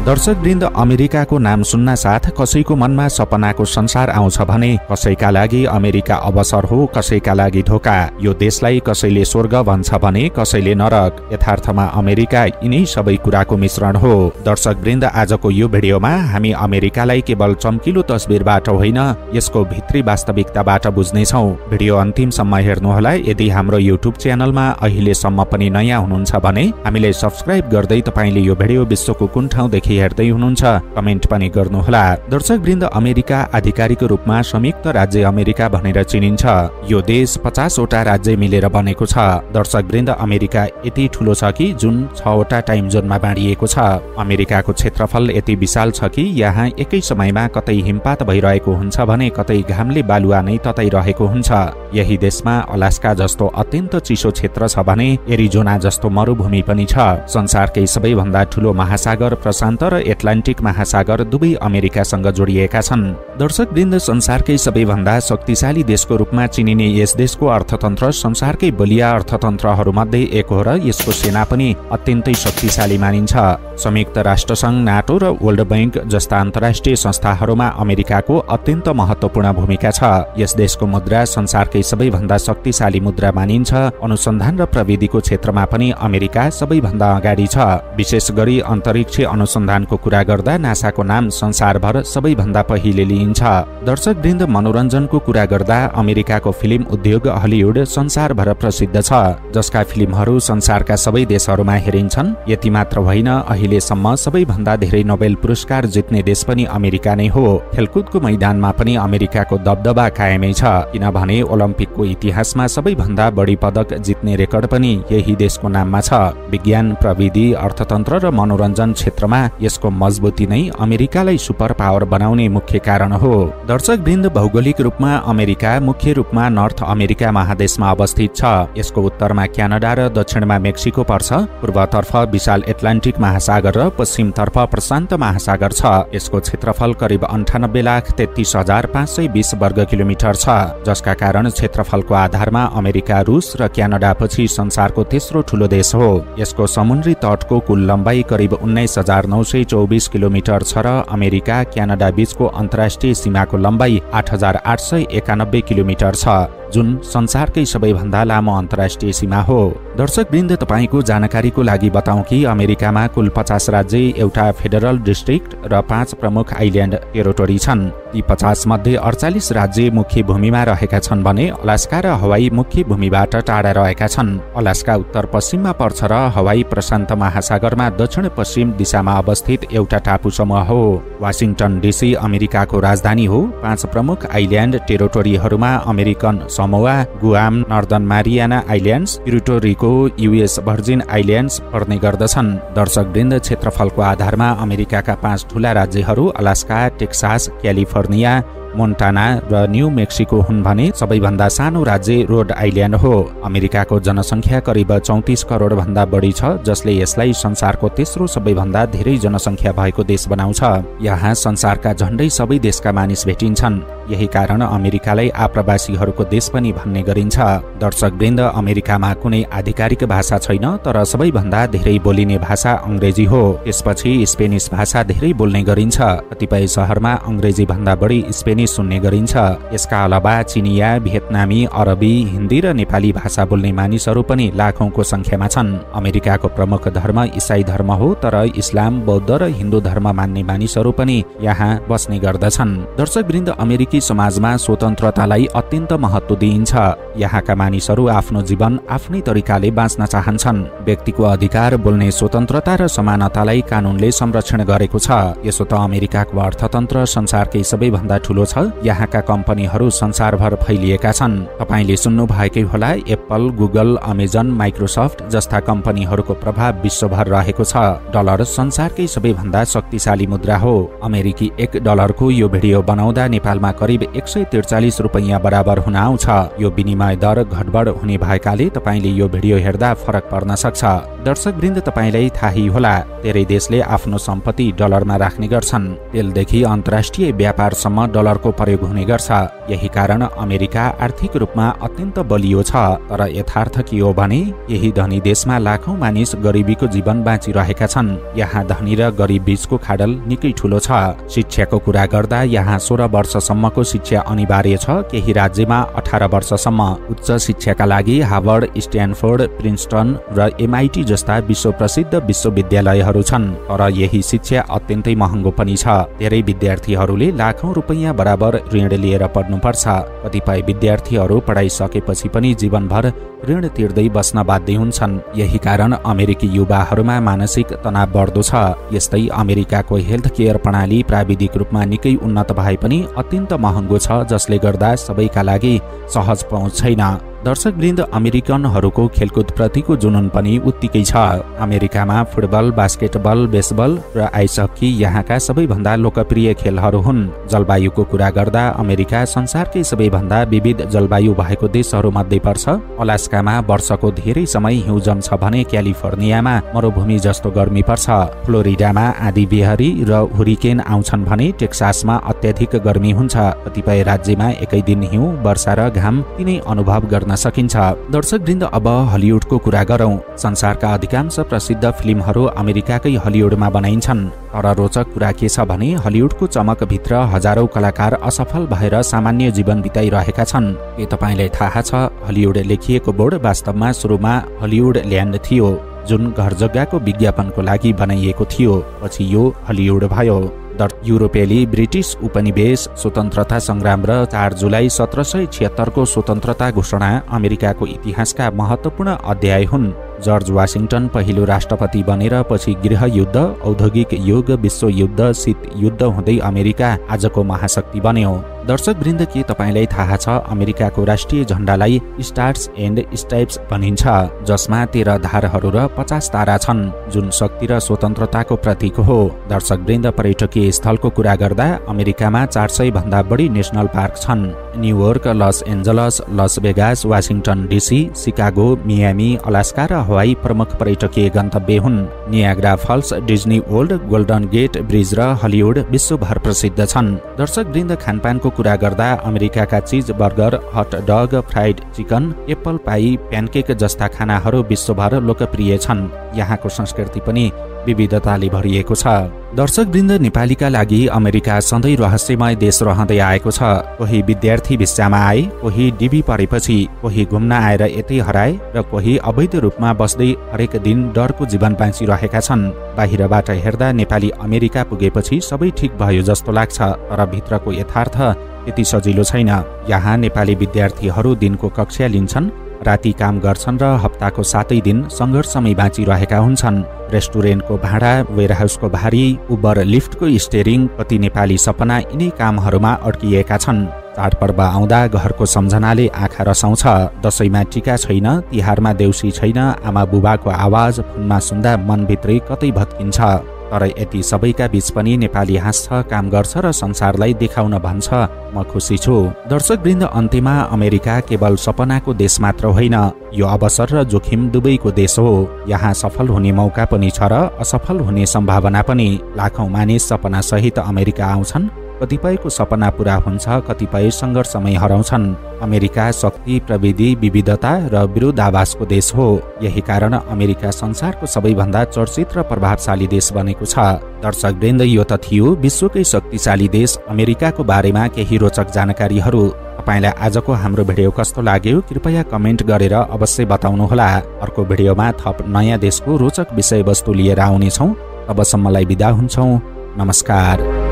दर्शकवृन्द, अमेरिकाको नाम सुन्न साथ कसैको मनमा सपनाको संसार आउँछ भने कसैका लागि अमेरिका अवसर हो, कसैका लागि धोका। यो देशलाई कसैले स्वर्ग भन्छ भने कसैले नरक। यथार्थमा अमेरिका यिनै सबै कुराको मिश्रण हो। दर्शकवृन्द, आजको यो भिडियोमा हामी अमेरिकालाई केवल चम्किलो तस्बिरबाट होइन, यसको भित्री वास्तविकताबाट बुझ्नेछौँ। भिडियो अन्तिमसम्म हेर्नुहोला। यदि हाम्रो युट्युब च्यानलमा अहिलेसम्म पनि नयाँ हुनुहुन्छ भने हामीलाई सब्स्क्राइब गर्दै तपाईले यो भिडियो विश्वको कुन ठाउँदेखि हेर्दै हुनुहुन्छ कमेन्ट पनि गर्नुहोला। दर्शकवृन्द, अमेरिका आधिकारिक रूपमा संयुक्त राज्य अमेरिका भनेर चिनिन्छ। यो देश 50 वटा राज्य मिलेर बनेको छ। दर्शकवृन्द, अमेरिका यति ठूलो छ कि जुन 6 वटा टाइम जोनमा बाँडिएको छ। अमेरिकाको क्षेत्रफल यति विशाल छ कि यहाँ एकै समयमा कतै हिमपात भइरहेको हुन्छ भने कतै घामले बालुवा नै तताइरहेको हुन्छ। यही देशमा अलास्का जस्तो अत्यन्त चिसो क्षेत्र छ भने एरिजोना जस्तो मरुभूमि पनि छ। संसारकै सबैभन्दा ठूलो महासागर प्रशान्त र एटलान्टिक महासागर दुवै अमेरिकासँग जोडिएका छन्। दर्शकवृन्द, संसारकै सबैभन्दा शक्तिशाली देशको रूपमा चिनिने यस देशको अर्थतन्त्र संसारकै बलिया अर्थतन्त्रहरूमध्ये एक हो र यसको सेना पनि अत्यन्तै शक्तिशाली मानिन्छ। संयुक्त राष्ट्रसङ्घ, नाटो र वर्ल्ड बैंक जस्ता अन्तर्राष्ट्रिय संस्थाहरूमा अमेरिकाको अत्यन्त महत्त्वपूर्ण भूमिका छ। यस देशको मुद्रा संसारकै सबैभन्दा शक्तिशाली मुद्रा मानिन्छ। अनुसन्धान र प्रविधिको क्षेत्रमा पनि अमेरिका सबैभन्दा अगाडि छ। विशेष गरी अन्तरिक्ष अनुसन्धानको कुरा गर्दा नासाको नाम संसारभर सबैभन्दा पहिले लिइन्छ। दर्शकवृन्द, मनोरञ्जनको कुरा गर्दा अमेरिकाको फिल्म उद्योग हलिउड संसारभर प्रसिद्ध छ, जसका फिल्महरू संसारका सबै देशहरूमा हेरिन्छन्। यति मात्र होइन, अहिलेसम्म सबैभन्दा धेरै नोबेल पुरस्कार जित्ने देश पनि अमेरिका नै हो। खेलकुदको मैदानमा पनि अमेरिकाको दबदबा कायमै छ, किनभने ओलम्पिकको इतिहासमा सबैभन्दा बढी पदक जित्ने रेकर्ड पनि यही देशको नाममा छ। विज्ञान, प्रविधि, अर्थतन्त्र र मनोरञ्जन क्षेत्रमा यसको मजबुती नै अमेरिकालाई सुपर पावर बनाउने मुख्य कारण हो। दर्शकवृन्द, भौगोलिक रूपमा अमेरिका मुख्य रूपमा नर्थ अमेरिका महादेशमा अवस्थित छ। यसको उत्तरमा क्यानाडा र दक्षिणमा मेक्सिको पर्छ। पूर्वतर्फ विशाल एटलान्टिक महासागर र पश्चिमतर्फ प्रशान्त महासागर छ। यसको क्षेत्रफल करिब 98,33,520 वर्ग किलोमिटर छ, जसका कारण क्षेत्रफलको आधारमा अमेरिका, रूस र क्यानाडा पछि संसारको तेस्रो ठूलो देश हो। यसको समुद्री तटको कुल लम्बाइ करिब 19,924 किलोमिटर छ र अमेरिका क्यानाडा बीचको अन्तर्राष्ट्रिय सीमाको लम्बाइ 8,891 किलोमिटर छ, जुन संसारकै सबैभन्दा लामो अन्तर्राष्ट्रिय सीमा हो। दर्शकवृन्द, तपाईको जानकारीको लागि बताउँ कि अमेरिकामा कुल 50 राज्य, एउटा फेडरल डिस्ट्रिक्ट र 5 प्रमुख आइल्यान्ड टेरिटोरी छन्। ती 50 मध्ये 48 राज्य मुख्य भूमिमा रहेका छन् भने अलास्का र हवाई मुख्य भूमिबाट टाढा रहेका छन्। अलास्का उत्तर पश्चिममा पर्छ र हवाई प्रशान्त महासागरमा दक्षिण पश्चिम दिशामा अवस्थित एउटा टापु समूह हो। वाशिंगटन डीसी अमेरिकाको राजधानी हो। 5 प्रमुख आइल्यान्ड टेरिटोरीहरूमा American Samoa, Guam, Northern Mariana Islands, Puerto Rico, US Virgin Islands पर्ने गर्दछन्। दर्शकवृन्द, क्षेत्रफलको आधारमा अमेरिकाका 5 ठूला राज्यहरू अलास्का, टेक्सास, क्यालिफोर्निया, मोन्टाना र न्यू मेक्सिको हुन् भने सबैभन्दा सानो राज्य रोड आइल्यान्ड हो। अमेरिकाको जनसङ्ख्या करिब 34 करोड भन्दा बढी छ, जसले यसलाई संसारको तेस्रो सबैभन्दा धेरै जनसङ्ख्या भएको देश बनाउँछ। यहाँ संसारका झण्डै सबै देशका मानिस भेटिन्छन्। यही कारण अमेरिकालाई आप्रवासीहरूको देश पनि भन्ने गरिन्छ। दर्शकवृन्द, अमेरिकामा कुनै आधिकारिक भाषा छैन, तर सबैभन्दा धेरै बोलिने भाषा अंग्रेजी हो। त्यसपछि स्पेनिस भाषा धेरै बोल्ने गरिन्छ। कतिपय शहरमा अंग्रेजी भन्दा बढी स्पेनिस सुन्ने गरिन्छ। यसका अलावा चिनिया, भियतनामी, अरबी, हिन्दी र नेपाली भाषा बोल्ने मानिसहरू पनि लाखौंको संख्यामा छन्। अमेरिकाको प्रमुख धर्म ईसाई धर्म हो, तर इस्लाम, बौद्ध र हिन्दू धर्म मान्ने मानिसहरू पनि यहाँ बस्ने गर्दछन्। दर्शकवृन्द, अमेरिकी समाजमा स्वतन्त्रतालाई अत्यन्त महत्त्व दिइन्छ। यहाँका मानिसहरू आफ्नो जीवन आफ्नै तरिकाले बाँच्न चाहन्छन्। व्यक्तिको अधिकार, बोल्ने स्वतन्त्रता र समानतालाई कानूनले संरक्षण गरेको छ। यसो त अमेरिकाको अर्थतन्त्र संसारकै सबैभन्दा ठूलो छ। यहाँका कम्पनीहरू संसारभर फैलिएका छन्। तपाईले सुन्नु भएकै होला, एप्पल, गुगल, अमेजन, माइक्रोसफ्ट जस्ता कम्पनीहरूको प्रभाव विश्वभर रहेको छ। डलर संसारकै सबैभन्दा शक्तिशाली मुद्रा हो। अमेरिकी $1 को यो भिडियो बनाउँदा नेपालमा करिब 143 रुपैयाँ बराबर हुन आउँछ। यो विनिमय दर घटबड हुने भएकाले तपाईले यो भिडियो हेर्दा फरक पर्न सक्छ। दर्शकवृन्द, तपाईलाई थाहै होला धेरै देशले आफ्नो सम्पत्ति डलरमा राख्ने गर्छन्। तेलदेखि अन्तर्राष्ट्रिय व्यापारसम्म डलरको प्रयोग हुने गर्छ। यही कारण अमेरिका आर्थिक रूपमा अत्यन्त बलियो छ। तर यथार्थ के हो भने यही धनी देशमा लाखौं मानिस गरिबीको जीवन बाँचिरहेका छन्। यहाँ धनी र गरिब बीचको खाडल निकै ठूलो छ। शिक्षाको कुरा गर्दा यहाँ 16 वर्षसम्मको शिक्षा अनिवार्य छ। केही राज्यमा 18 वर्षसम्म। उच्च शिक्षाका लागि हार्वर्ड, स्ट्यानफोर्ड, प्रिन्सटन र MIT जस्ता विश्व प्रसिद्ध विश्वविद्यालयहरू छन्। तर यही शिक्षा अत्यन्तै महँगो पनि छ। धेरै विद्यार्थीहरूले लाखौं रुपैयाँ बराबर ऋण लिएर पढ्नुपर्छ। कतिपय विद्यार्थीहरू पढाइसकेपछि पनि जीवनभर ऋण तिर्दै बस्न बाध्य हुन्छन्। यही कारण अमेरिकी युवाहरूमा मानसिक तनाव बढ्दो छ। यस्तै अमेरिकाको हेल्थ केयर प्रणाली प्राविधिक रूपमा निकै उन्नत भए पनि अत्यन्त महँगो छ, जसले गर्दा सबैका लागि सहज पहुँच छैन। दर्शकवृन्द, अमेरिकनहरूको खेलकुद प्रतिको जुनून पनि उत्तिकै छ। अमेरिकामा फुटबल, बास्केटबल, बेसबल र आइस हकी यहाँका सबैभन्दा लोकप्रिय खेलहरू हुन्। जलवायुको कुरा गर्दा अमेरिका संसारकै सबैभन्दा विविध जलवायु भएको देशहरूमध्ये पर्छ। अलास्कामा वर्षको धेरै समय हिउँ जम्छ भने क्यालिफोर्नियामा मरुभूमि जस्तो गर्मी पर्छ। फ्लोरिडामा आँधी बेहरी र हुरिकेन आउँछन् भने टेक्सासमा अत्याधिक गर्मी हुन्छ। कतिपय राज्यमा एकै दिन हिउँ, वर्षा र घाम तिनै अनुभव गर्न सकिन्छ। दर्शकवृन्द, अब हलिउडको कुरा गरौं। संसारका अधिकांश प्रसिद्ध फिल्महरू अमेरिकाकै हलिउडमा बनाइन्छन्। तर रोचक कुरा के छ भने हलिउडको चमकभित्र हजारौं कलाकार असफल भएर सामान्य जीवन बिताइरहेका छन्। के तपाईलाई थाहा छ हलिउड लेखिएको बोर्ड वास्तवमा सुरुमा हलिउड ल्यान्ड थियो, जुन घर जग्गाको विज्ञापनको लागि बनाइएको थियो। पछि यो हलिउड भयो। युरोपेली ब्रिटिश उपनिवेश स्वतन्त्रता संग्राम र 4 जुलाई 1776 को स्वतन्त्रता घोषणा अमेरिकाको इतिहासका महत्त्वपूर्ण अध्याय हुन्। जर्ज वाशिंगटन पहिलो राष्ट्रपति बनेर पछि गृहयुद्ध, औद्योगिक युग, विश्वयुद्ध, शीत युद्ध हुँदै अमेरिका आजको महाशक्ति बन्यो। दर्शकवृन्द, के तपाईलाई थाहा छ अमेरिकाको राष्ट्रिय झण्डालाई स्टार्स एन्ड स्ट्राइप्स भनिन्छ, जसमा 13 धारहरू र 50 तारा छन्, जुन शक्ति र स्वतन्त्रताको प्रतीक हो। दर्शकवृन्द, पर्यटकीय स्थलको कुरा गर्दा अमेरिकामा 400 भन्दा बढी नेशनल पार्क छन्। New York, Los Angeles, Las Vegas, Washington DC, Chicago, Miami, Alaska र हवाई प्रमुख पर्यटकीय गन्तव्य हुन्। Niagara Falls, Disney World, Golden Gate Bridge र हलिउड विश्वभर प्रसिद्ध छन्। दर्शकवृन्द, खानपानको कुरा गर्दा अमेरिकाका cheese burger, hot dog, fried chicken, apple pie, pancake जस्ता खानाहरू विश्वभर लोकप्रिय छन्। यहाँको संस्कृति पनि विविधताले भरिएको छ। दर्शकवृन्द, नेपालीका लागि अमेरिका सधैँ रहस्यमय देश रहँदै आएको छ। कोही विद्यार्थी भिसामा आए, कोही डिबी परेपछि, कोही घुम्न आएर यतै हराए र कोही अवैध रूपमा बस्दै हरेक दिन डरको जीवन बाँचिरहेका छन्। बाहिरबाट हेर्दा नेपाली अमेरिका पुगेपछि सबै ठिक भयो जस्तो लाग्छ, तर भित्रको यथार्थ त्यति सजिलो छैन। यहाँ नेपाली विद्यार्थीहरू दिनको कक्षा लिन्छन्, राति काम गर्छन् र हप्ताको 7 दिन सङ्घर्षमै बाँचिरहेका हुन्छन्। रेस्टुरेन्टको भाडा, वेयरहाउसको भारी, उबर लिफ्टको स्टेरिङ, कति नेपाली सपना यिनै कामहरूमा अड्किएका छन्। चाडपर्व आउँदा घरको सम्झनाले आँखा रसाउँछ। दशैँमा टिका छैन, तिहारमा देउसी छैन, आमा बुबाको आवाज फोनमा सुन्दा मनभित्रै कतै भत्किन्छ। तर यति सबैका बीच पनि नेपाली हाँस्छ, काम गर्छ र संसारलाई देखाउन भन्छ म खुसी छु। दर्शकवृन्द, अन्त्यमा अमेरिका केवल सपनाको देश मात्र होइन, यो अवसर र जोखिम दुवैको देश हो। यहाँ सफल हुने मौका पनि छ र असफल हुने सम्भावना पनि। लाखौं मानिस सपना सहित अमेरिका आउँछन्। कतिपयको सपना पूरा हुन्छ, कतिपय सङ्घर्षमै हराउँछन्। अमेरिका शक्ति, प्रविधि, विविधता र विरोधाभासको देश हो। यही कारण अमेरिका संसारको सबैभन्दा चर्चित र प्रभावशाली देश बनेको छ। दर्शकवृन्द, यो त थियो विश्वकै शक्तिशाली देश अमेरिकाको बारेमा केही रोचक जानकारीहरू। तपाईलाई आजको हाम्रो भिडियो कस्तो लाग्यो कृपया कमेन्ट गरेर अवश्य बताउनुहोला। अर्को भिडियोमा थप नयाँ देशको रोचक विषयवस्तु लिएर आउनेछौँ। तबसम्मलाई बिदा हुन्छौँ। नमस्कार।